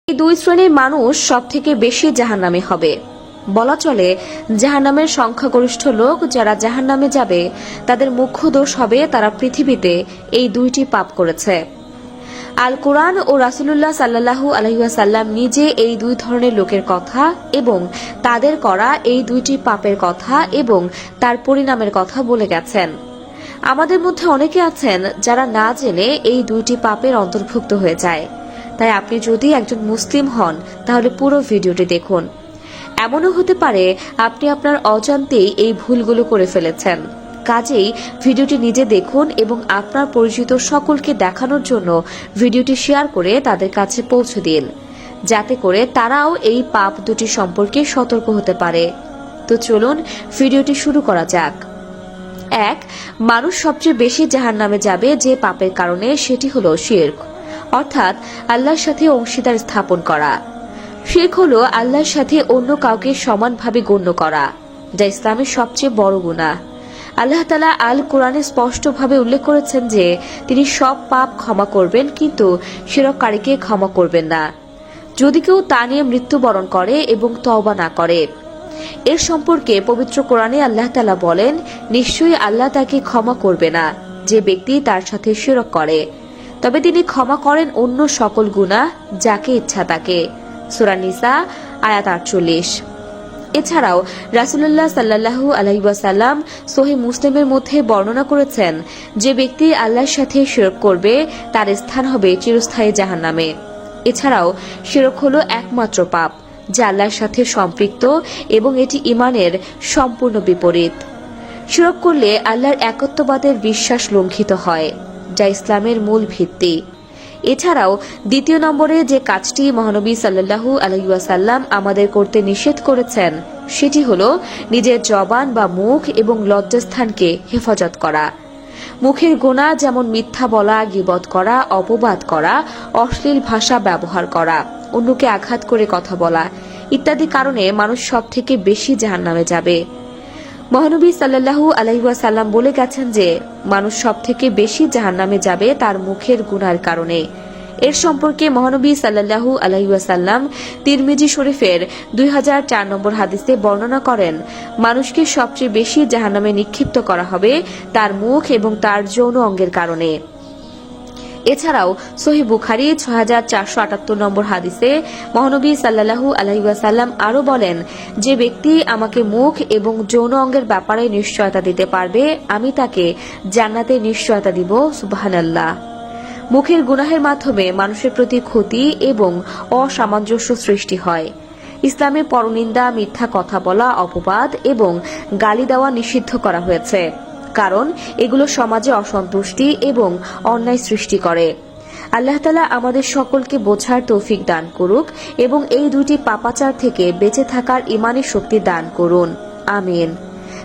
এই দুই শ্রেণীর মানুষ সবথেকে বেশি জাহান্নামী হবে। বলা চলে জাহান্নামের সংখ্যাগরিষ্ঠ লোক যারা জাহান্নামে যাবে তাদের মুখ্য দোষ হবে তারা পৃথিবীতে এই দুইটি পাপ করেছে। আল কোরআন ও রাসূলুল্লাহ সাল্লাল্লাহু আলাইহি ওয়াসাল্লাম নিজে এই দুই ধরনের লোকের কথা এবং তাদের করা এই দুইটি পাপের কথা এবং তার পরিণামের কথা বলে গেছেন। আমাদের মধ্যে অনেকে আছেন যারা না জেনে এই দুইটি পাপের অন্তর্ভুক্ত হয়ে যায়। তাই আপনি যদি একজন মুসলিম হন তাহলে পুরো ভিডিওটি দেখুন। এমনও হতে পারে আপনি আপনার অজান্তেই এই ভুলগুলো করে ফেলেছেন। কাজেই ভিডিওটি নিজে দেখুন এবং আপনার পরিচিত সকলকে দেখানোর জন্য ভিডিওটি শেয়ার করে তাদের কাছে পৌঁছে দিন, যাতে করে তারাও এই পাপ দুটি সম্পর্কে সতর্ক হতে পারে। তো চলুন ভিডিওটি শুরু করা যাক। 1. মানুষ সবচেয়ে বেশি জাহান্নামে যাবে যে পাপের কারণে, সেটি হলো শিরক, অর্থাৎ আল্লাহর সাথে অংশীদার স্থাপন করা। শিরক হলো আল্লাহর সাথে অন্য কাউকে সমানভাবে গণ্য করা, যা ইসলামের সবচেয়ে বড় গুনাহ। আল্লাহ তাআলা আল কোরআনে স্পষ্টভাবে উল্লেখ করেছেন যে তিনি সব পাপ ক্ষমা করবেন, কিন্তু শিরককারীকে ক্ষমা করবেন না যদি কেউ তা নিয়ে মৃত্যুবরণ করে এবং তওবা না করে। এর সম্পর্কে পবিত্র কোরআনে আল্লাহ তাআলা বলেন, নিশ্চয়ই আল্লাহ তাকে ক্ষমা করবে না যে ব্যক্তি তার সাথে শিরক করে, তবে তিনি ক্ষমা করেন অন্য সকল গুনাহ যাকে ইচ্ছা তাকে। সূরা নিসা আয়াত 48। এছাড়াও রাসূলুল্লাহ সাল্লাল্লাহু আলাইহি ওয়াসাল্লাম সহিহ মুসলিমের মধ্যে বর্ণনা করেছেন, যে ব্যক্তি আল্লাহর সাথে শিরক করবে তার স্থান হবে চিরস্থায়ী জাহান্নামে। এছাড়াও শিরক হলো একমাত্র পাপ যা আল্লাহর সাথে সম্পৃক্ত এবং এটি ঈমানের সম্পূর্ণ বিপরীত। শিরক করলে আল্লাহর একত্ববাদের বিশ্বাস লঙ্ঘিত হয়, যা ইসলামের মূল ভিত্তি। এছাড়াও দ্বিতীয় নম্বরে যে কাজটি মহানবী সাল্লাল্লাহু আলাইহি ওয়াসাল্লাম আমাদের করতে নিষেধ করেছেন সেটি হলো নিজের জবান বা মুখ এবং লজ্জাস্থানকে হেফাজত করা। মুখের গুনাহ যেমন মিথ্যা বলা, গীবত করা, অপবাদ করা, অশ্লীল ভাষা ব্যবহার করা, অন্যকে আঘাত করে কথা বলা ইত্যাদি কারণে মানুষ সবথেকে বেশি জাহান্নামে যাবে। মহানবী সাল্লাল্লাহু আলাইহি ওয়াসাল্লাম বলে গেছেন যে মানুষ সবথেকে বেশি জাহান্নামে যাবে তার মুখের গুনাহের কারণে। এর সম্পর্কে মহানবী সাল্লাল্লাহু আলাইহি ওয়াসাল্লাম তিরমিজি শরীফের 2004 নম্বর হাদিসে বর্ণনা করেন, মানুষকে সবচেয়ে বেশি জাহান্নামে নিক্ষিপ্ত করা হবে তার মুখ এবং তার যৌন অঙ্গের কারণে। এছাড়াও সহিহ বুখারী 6478 নম্বর হাদিসে মহানবী সাল্লাল্লাহু আলাইহি ওয়াসাল্লাম আরো বলেন, যে ব্যক্তি আমাকে মুখ এবং যৌন অঙ্গের ব্যাপারে নিশ্চয়তা দিতে পারবে আমি তাকে জান্নাতে নিশ্চয়তা দিব। সুবহানাল্লাহ। মুখের গুনাহের মাধ্যমে মানুষের প্রতি ক্ষতি এবং অসামঞ্জস্য সৃষ্টি হয়। ইসলামে পরনিন্দা, মিথ্যা কথা বলা, অপবাদ এবং গালি দেওয়া নিষিদ্ধ করা হয়েছে, কারণ এগুলো সমাজে অসন্তুষ্টি এবং অন্যায় সৃষ্টি করে। আল্লাহ তাআলা আমাদের সকলকে বোঝার তৌফিক দান করুক এবং এই দুটি পাপাচার থেকে বেঁচে থাকার ঈমানি শক্তি দান করুন। আমিন।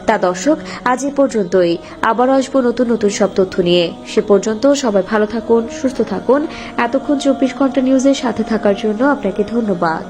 তা দর্শক, আজ এ পর্যন্তই। আবার আসবো নতুন নতুন সব তথ্য নিয়ে। সে পর্যন্ত সবাই ভালো থাকুন, সুস্থ থাকুন। এতক্ষণ 24 ঘন্টা নিউজের সাথে থাকার জন্য আপনাকে ধন্যবাদ।